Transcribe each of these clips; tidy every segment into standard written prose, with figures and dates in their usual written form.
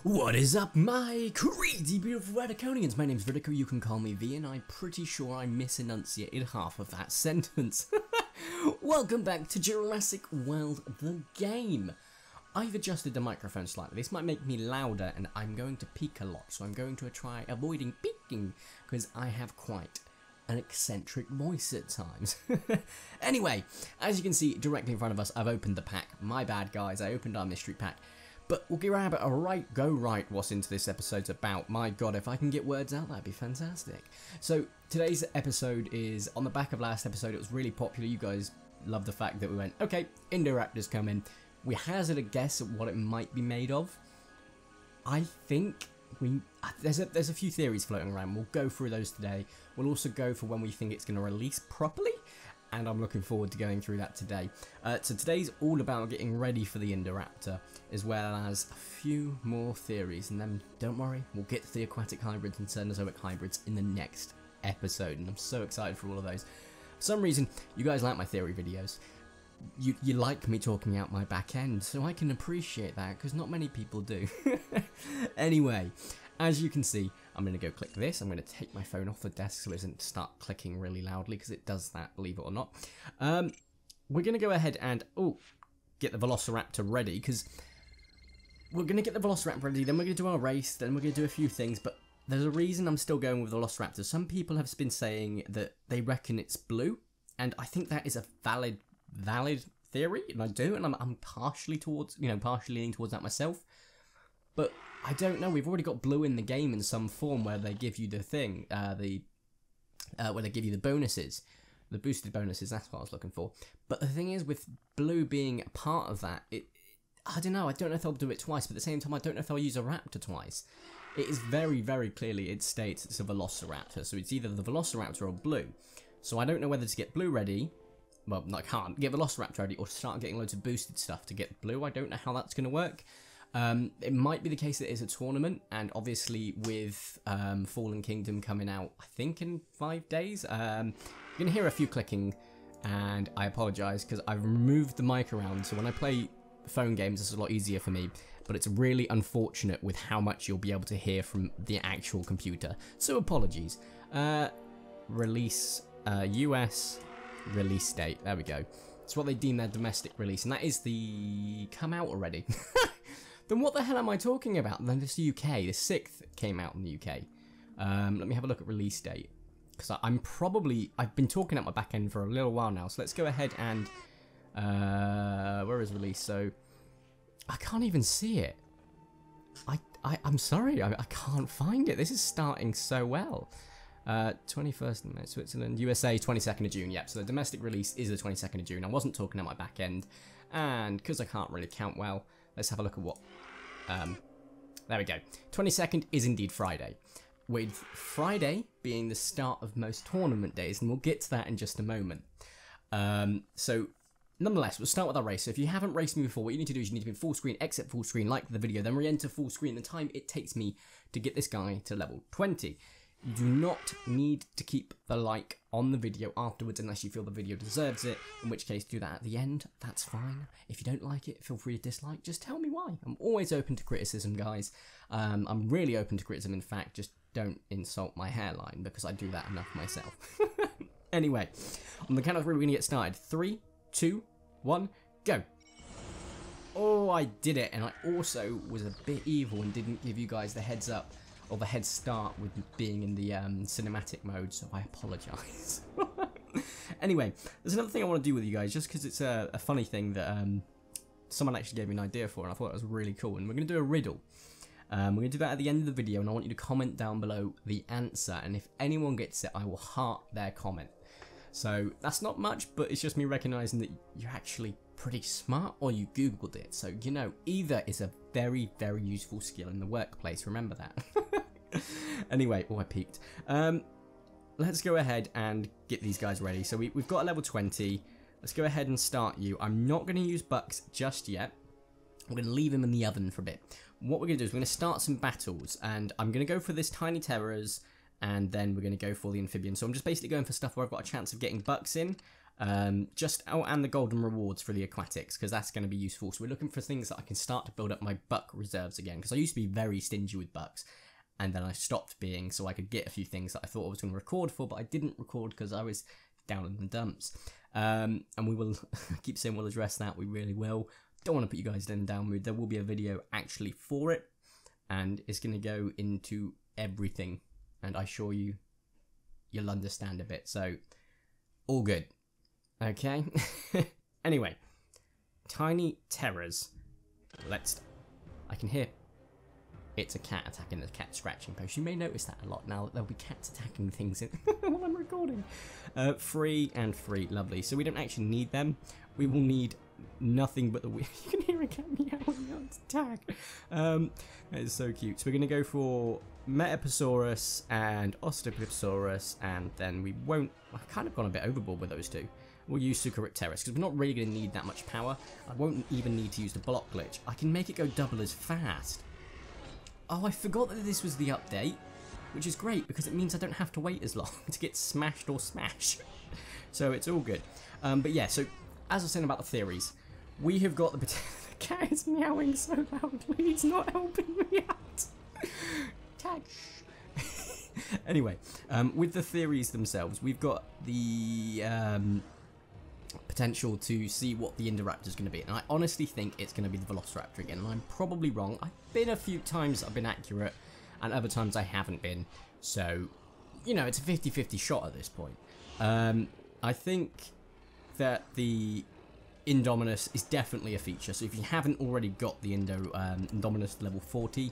What is up, my crazy beautiful Verticonians? My name's Vertico, you can call me V, and I'm pretty sure I misenunciated half of that sentence. Welcome back to Jurassic World The Game. I've adjusted the microphone slightly. This might make me louder, and I'm going to peak a lot, so I'm going to try avoiding peaking, because I have quite an eccentric voice at times. Anyway, as you can see directly in front of us, I've opened the pack. My bad, guys, I opened our mystery pack. But we'll grab it go right what's into this episode's about. My god, if I can get words out, that'd be fantastic. So today's episode is on the back of last episode. It was really popular. You guys loved the fact that we went, okay, Indoraptors come in. We hazard a guess at what it might be made of. I think there's a few theories floating around. We'll go through those today. We'll also go for when we think it's going to release properly. And I'm looking forward to going through that today. So today's all about getting ready for the Indoraptor, as well as a few more theories. And then, don't worry, we'll get to the aquatic hybrids and Cenozoic hybrids in the next episode. And I'm so excited for all of those. For some reason, you guys like my theory videos. You like me talking out my back end, so I can appreciate that, because not many people do. Anyway, as you can see, I'm going to go click this. I'm going to take my phone off the desk so it doesn't start clicking really loudly, because it does that, believe it or not. We're going to go ahead and, get the Velociraptor ready, because we're going to get the Velociraptor ready, then we're going to do our race, then we're going to do a few things, but there's a reason I'm still going with the Velociraptor. Some people have been saying that they reckon it's blue, and I think that is a valid theory, and I do, and I'm partially leaning towards that myself. But I don't know. We've already got blue in the game in some form where they give you the thing, where they give you the bonuses, the boosted bonuses. That's what I was looking for. But the thing is, with blue being a part of that, I don't know. I don't know if they'll do it twice, but at the same time, I don't know if they'll use a raptor twice. It is very, very clearly it states it's a Velociraptor, so it's either the Velociraptor or blue. So I don't know whether to get blue ready. Well, no, I can't get Velociraptor ready, or start getting loads of boosted stuff to get blue. I don't know how that's going to work. It might be the case that it's a tournament, and obviously with Fallen Kingdom coming out, I think in 5 days, you're going to hear a few clicking, and I apologise because I've removed the mic around, so when I play phone games it's a lot easier for me, but it's really unfortunate with how much you'll be able to hear from the actual computer, so apologies. Release, US release date, there we go. It's what they deem their domestic release, and that is the come out already. Then what the hell am I talking about? Then this UK, the 6th came out in the UK. Let me have a look at release date, because I've been talking at my back end for a little while now. So let's go ahead and where is release? So I can't even see it. I'm sorry, I can't find it. This is starting so well. 21st of May, Switzerland, USA, 22nd of June. Yep, so the domestic release is the 22nd of June. I wasn't talking at my back end, and because I can't really count well, let's have a look at what. There we go. 22nd is indeed Friday, with Friday being the start of most tournament days, and we'll get to that in just a moment. So, nonetheless, we'll start with our race. So if you haven't raced me before, what you need to do is you need to be in full screen, exit full screen, like the video, then re-enter full screen. The time it takes me to get this guy to level 20. You do not need to keep the like on the video afterwards unless you feel the video deserves it, in which case do that at the end, that's fine. If you don't like it, feel free to dislike, just tell me why. I'm always open to criticism, guys. I'm really open to criticism, in fact, just don't insult my hairline, because I do that enough myself. Anyway, on the count of 3 we're going to get started. 3, 2, 1, go! Oh, I did it, and I also was a bit evil and didn't give you guys the heads up, or the head start with being in the cinematic mode, so I apologise. Anyway, there's another thing I want to do with you guys, just because it's a funny thing that someone actually gave me an idea for, and I thought it was really cool, and we're going to do a riddle. We're going to do that at the end of the video, and I want you to comment down below the answer, and if anyone gets it, I will heart their comment. So, that's not much, but it's just me recognising that you're actually pretty smart, or you googled it, so you know, either is a very, very useful skill in the workplace, remember that. Anyway, I peaked. Let's go ahead and get these guys ready. So we've got a level 20, let's go ahead and start you. I'm not going to use Bucks just yet, I'm going to leave him in the oven for a bit. What we're going to do is we're going to start some battles, and I'm going to go for this Tiny Terrors, and then we're going to go for the Amphibian. So I'm just basically going for stuff where I've got a chance of getting Bucks in. And the golden rewards for the aquatics, because that's going to be useful. So we're looking for things that I can start to build up my buck reserves again, because I used to be very stingy with bucks, and then I stopped being, so I could get a few things that I thought I was going to record for, but I didn't record because I was down in the dumps. And we will keep saying we'll address that. We really will. Don't want to put you guys in a down mood. There will be a video actually for it, and it's going to go into everything, and I assure you, you'll understand a bit. So, all good. Okay. Anyway, tiny terrors. I can hear. It's a cat attacking the cat scratching post. You may notice that a lot now. There'll be cats attacking things while I'm recording. 3 and 3, lovely. So we don't actually need them. We will need nothing but the. You can hear a cat meowing on its tag. That is so cute. So we're gonna go for Metaposaurus and Ostropithecus, and then we won't. I've kind of gone a bit overboard with those two. We'll use Sucaripteris because we're not really going to need that much power. I won't even need to use the block glitch. I can make it go double as fast. Oh, I forgot that this was the update, which is great because it means I don't have to wait as long to get smashed or smash. So it's all good. But yeah, so as I was saying about the theories, we have got the cat is meowing so loudly, he's not helping me out. Tag. Anyway, with the theories themselves, we've got the potential to see what the Indoraptor is going to be, and I honestly think it's going to be the Velociraptor again, and I'm probably wrong. I've been a few times I've been accurate, and other times I haven't been, so, you know, it's a 50-50 shot at this point. I think that the Indominus is definitely a feature, so if you haven't already got the Indominus level 40,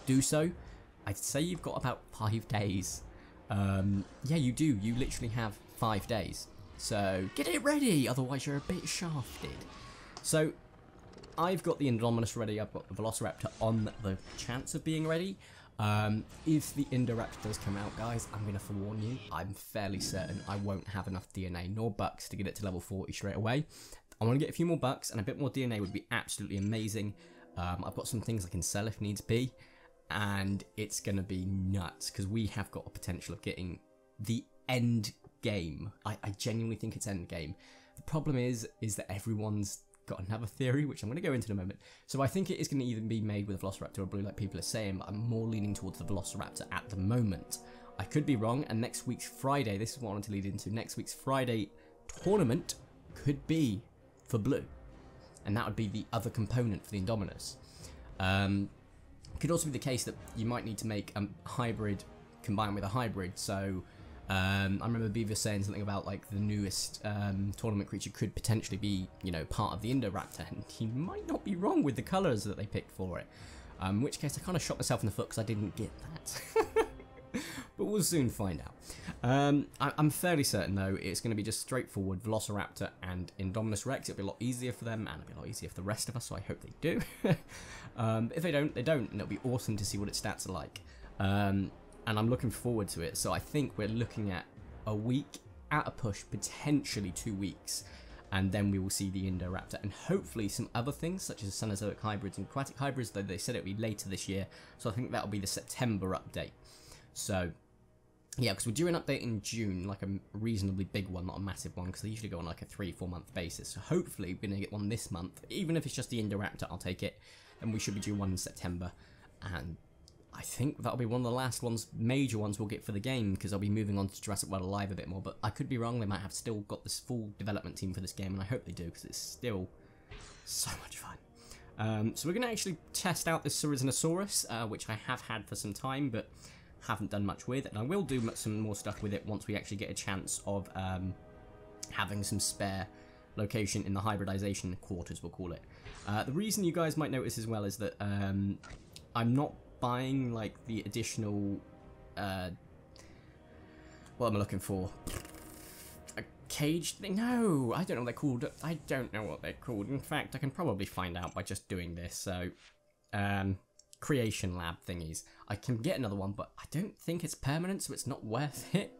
do so. I'd say you've got about 5 days. Yeah, you do. You literally have 5 days. So get it ready, otherwise you're a bit shafted. So I've got the Indominus ready. I've got the Velociraptor on the chance of being ready. If the Indoraptor does come out, guys, I'm going to forewarn you. I'm fairly certain I won't have enough DNA nor bucks to get it to level 40 straight away. I want to get a few more bucks, and a bit more DNA would be absolutely amazing. I've got some things I can sell if needs be. And it's going to be nuts, because we have got a potential of getting the end game. I genuinely think it's end game. The problem is that everyone's got another theory, which I'm going to go into in a moment. So I think it is going to either be made with a Velociraptor or Blue, like people are saying, but I'm more leaning towards the Velociraptor at the moment. I could be wrong, and next week's Friday, this is what I wanted to lead into, next week's Friday tournament could be for Blue. And that would be the other component for the Indominus. Could also be the case that you might need to make a hybrid combined with a hybrid. So I remember Beaver saying something about like the newest tournament creature could potentially be, you know, part of the Indoraptor, and he might not be wrong with the colours that they picked for it. In which case I kind of shot myself in the foot because I didn't get that. But we'll soon find out. I'm fairly certain though it's going to be just straightforward Velociraptor and Indominus Rex. It'll be a lot easier for them, and it'll be a lot easier for the rest of us, so I hope they do. If they don't, they don't, and it'll be awesome to see what its stats are like. And I'm looking forward to it, so I think we're looking at a week, at a push, potentially 2 weeks, and then we will see the Indoraptor, and hopefully some other things, such as Cenozoic hybrids and aquatic hybrids, though they said it'll be later this year, so I think that'll be the September update. So, yeah, because we're due an update in June, like a reasonably big one, not a massive one, because they usually go on like a 3-4 month basis. So hopefully we're going to get one this month. Even if it's just the Indoraptor, I'll take it. And we should be due one in September. And I think that'll be one of the last ones, major ones we'll get for the game, because I'll be moving on to Jurassic World Alive a bit more. But I could be wrong, they might have still got this full development team for this game, and I hope they do, because it's still so much fun. So we're going to actually test out this Saurisanosaurus, which I have had for some time, but haven't done much with, and I will do some more stuff with it once we actually get a chance of having some spare location in the hybridization quarters, we'll call it. The reason you guys might notice as well is that I'm not buying like the additional what am I looking for? A cage thing? No, I don't know what they're called. I don't know what they're called. In fact, I can probably find out by just doing this. So creation lab thingies. I can get another one, but I don't think it's permanent, so it's not worth it.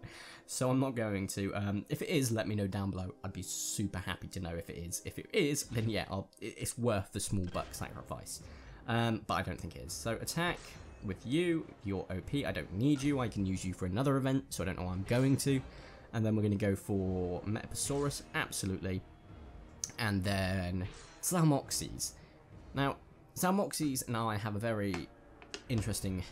So I'm not going to. If it is, let me know down below. I'd be super happy to know if it is. If it is, then yeah, it's worth the small buck sacrifice. But I don't think it is. So attack with you. You're OP. I don't need you. I can use you for another event, so I don't know why I'm going to. And then we're going to go for Metaposaurus, absolutely. And then Zalmoxes. Now, Zalmoxes and I have a very interesting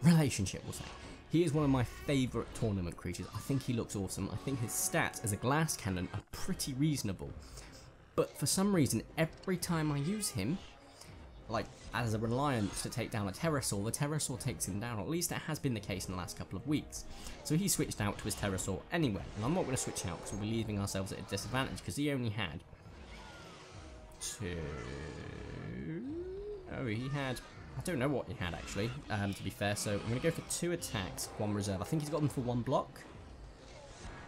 relationship, we'll say. He is one of my favourite tournament creatures. I think he looks awesome. I think his stats as a glass cannon are pretty reasonable. But for some reason, every time I use him, like as a reliance to take down a pterosaur, the pterosaur takes him down. Or at least that has been the case in the last couple of weeks. So he switched out to his pterosaur anyway. And I'm not going to switch out because we'll be leaving ourselves at a disadvantage because he only had 2... Oh, he had... I don't know what he had actually, to be fair, so I'm going to go for 2 attacks, 1 reserve. I think he's got them for 1 block.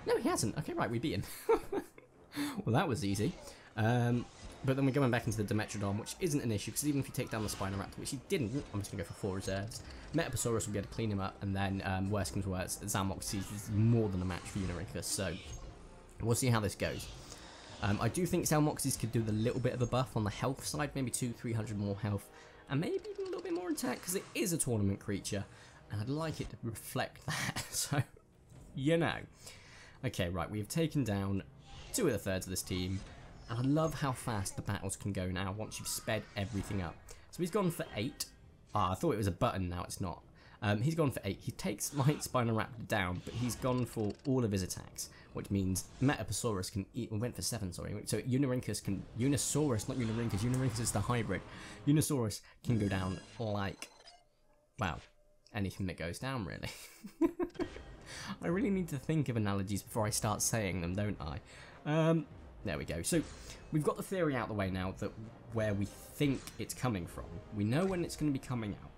No, he hasn't. Okay, right, we beat him. Well, that was easy. But then we're going back into the Dimetrodon, which isn't an issue, because even if you take down the Spinoraptor, which he didn't, I'm just going to go for 4 reserves. Metaposaurus will be able to clean him up, and then, worst comes worst, Zalmoxes is more than a match for Unirhynchus, so we'll see how this goes. I do think Zalmoxes could do a little bit of a buff on the health side, maybe 200-300 more health, and maybe even a little bit more attack, because it is a tournament creature, and I'd like it to reflect that, so, you know. Okay, right, we have taken down 2 of the thirds of this team, and I love how fast the battles can go now once you've sped everything up. So he's gone for 8. I thought it was a button, now it's not. He's gone for 8. He takes my Spinoraptor down, but he's gone for all of his attacks, which means Metaposaurus can eat. We went for 7, sorry. So Unirhynchus can. Unisaurus, not Unirhynchus. Unirhynchus is the hybrid. Unisaurus can go down like. Well, anything that goes down, really. I really need to think of analogies before I start saying them, don't I? There we go. So we've got the theory out the way now that where we think it's coming from. We know when it's going to be coming out.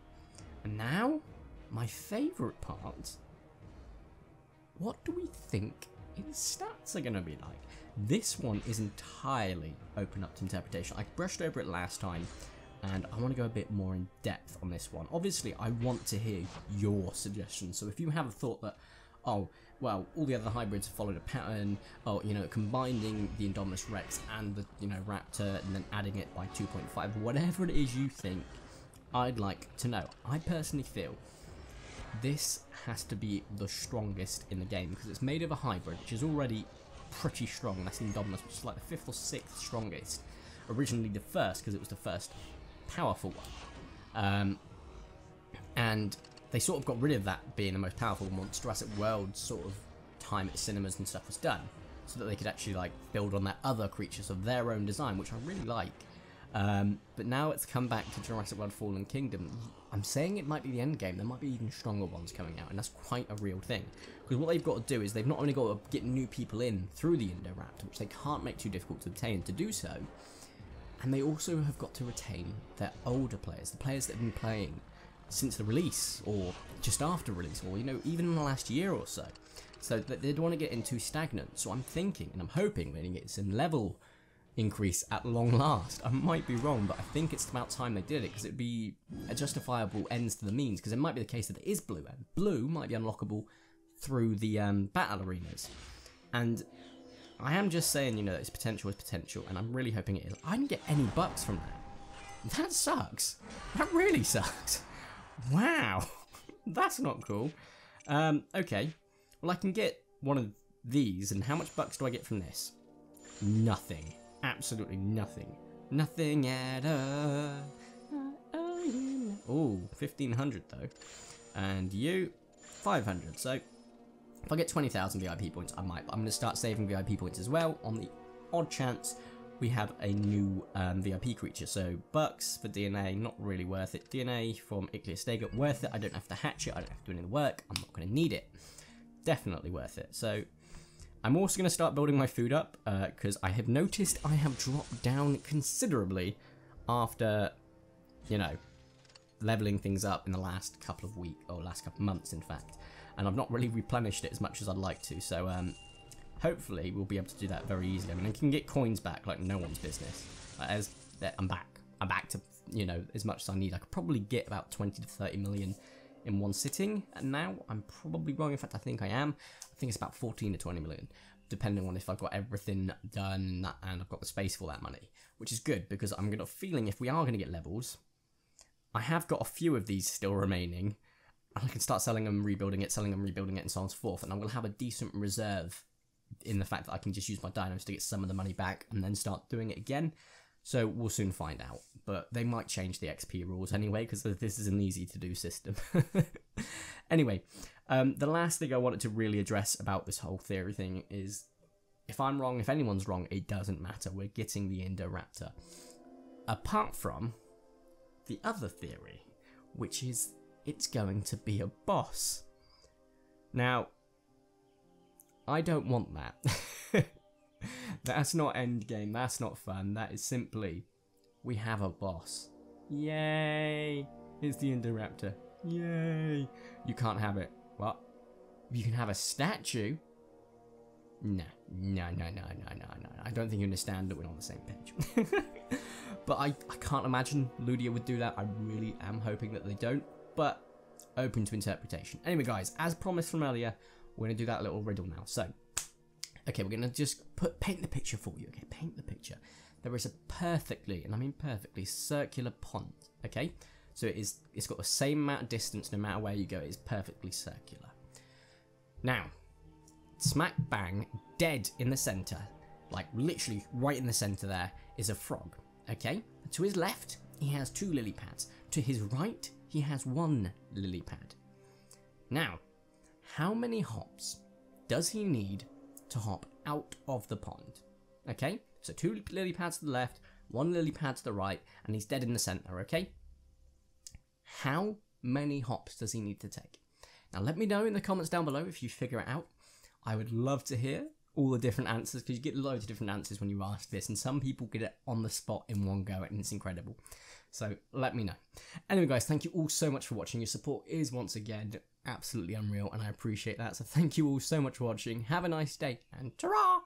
And now. My favourite part, what do we think his stats are going to be like? This one is entirely open up to interpretation. I brushed over it last time, and I want to go a bit more in depth on this one. Obviously, I want to hear your suggestions, so if you have a thought that, oh, well, all the other hybrids have followed a pattern, oh, you know, combining the Indominus Rex and the, you know, Raptor, and then adding it by 2.5, whatever it is you think, I'd like to know. I personally feel this has to be the strongest in the game because it's made of a hybrid, which is already pretty strong. That's the Indominus, which is like the 5th or 6th strongest. Originally the first because it was the first powerful one. And they sort of got rid of that being the most powerful once Jurassic World sort of time at cinemas and stuff was done, so that they could actually like build on their other creatures of their own design, which I really like. But now it's come back to Jurassic World Fallen Kingdom. I'm saying it might be the end game. There might be even stronger ones coming out, and that's quite a real thing. Because what they've got to do is they've not only got to get new people in through the Indoraptor, which they can't make too difficult to obtain to do so, and they also have got to retain their older players, the players that have been playing since the release, or just after release, or, you know, even in the last year or so. So that they don't want to get in too stagnant. So I'm thinking, and I'm hoping we're going to get some level increase at long last. I might be wrong, but I think it's about time they did it, because it'd be a justifiable ends to the means, because it might be the case that it is blue, and blue might be unlockable through the battle arenas. And I am just saying, you know, its potential is potential, and I'm really hoping it is. I didn't get any bucks from that. That sucks. That really sucks. Wow. That's not cool. Okay. Well, I can get one of these, and how much bucks do I get from this? Nothing. Absolutely nothing. Nothing at all. Ooh, 1,500 though. And you, 500. So, if I get 20,000 VIP points, I might. But I'm going to start saving VIP points as well, on the odd chance we have a new VIP creature. So, bucks for DNA, not really worth it. DNA from Icleostega, worth it. I don't have to hatch it. I don't have to do any of the work. I'm not going to need it. Definitely worth it. So, I'm also going to start building my food up, because I have noticed I have dropped down considerably after, you know, leveling things up in the last couple of weeks, or last couple of months in fact, and I've not really replenished it as much as I'd like to, so hopefully we'll be able to do that very easily. I mean, I can get coins back like no one's business. I'm back to, you know, as much as I need. I could probably get about 20 to 30 million in one sitting, and now I'm probably wrong. In fact, I think I am. I think it's about 14 to 20 million, depending on if I've got everything done and I've got the space for that money, which is good, because I'm got a feeling if we are going to get levels, I have got a few of these still remaining, I can start selling them, rebuilding it, and so on and so forth. And I'm going to have a decent reserve in the fact that I can just use my dinos to get some of the money back and then start doing it again. So we'll soon find out. But they might change the XP rules anyway, because this is an easy to do system. Anyway, the last thing I wanted to really address about this whole theory thing is, if I'm wrong, if anyone's wrong, it doesn't matter. We're getting the Indoraptor. Apart from the other theory, which is it's going to be a boss. Now, I don't want that. That's not endgame, that's not fun. That is simply, we have a boss. Yay! It's the Indoraptor. Yay! You can't have it. What? You can have a statue? No. I don't think you understand that we're on the same page. But I can't imagine Ludia would do that. I really am hoping that they don't, but open to interpretation. Anyway, guys, as promised from earlier, we're going to do that little riddle now. So, okay, we're going to just paint the picture for you, okay? Paint the picture. There is a perfectly, and I mean perfectly, circular pond, okay? So it's got the same amount of distance no matter where you go. It is perfectly circular. Now, smack bang, dead in the centre, like literally right in the centre there, is a frog, okay? To his left, he has 2 lily pads. To his right, he has 1 lily pad. Now, how many hops does he need to hop out of the pond? Okay, so 2 lily pads to the left, 1 lily pad to the right, and he's dead in the centre, okay? How many hops does he need to take? Now let me know in the comments down below if you figure it out. I would love to hear all the different answers, because you get loads of different answers when you ask this, and some people get it on the spot in one go, and it's incredible. So let me know. Anyway, guys, thank you all so much for watching. Your support is once again absolutely unreal, and I appreciate that. So thank you all so much for watching. Have a nice day, and ta-ra!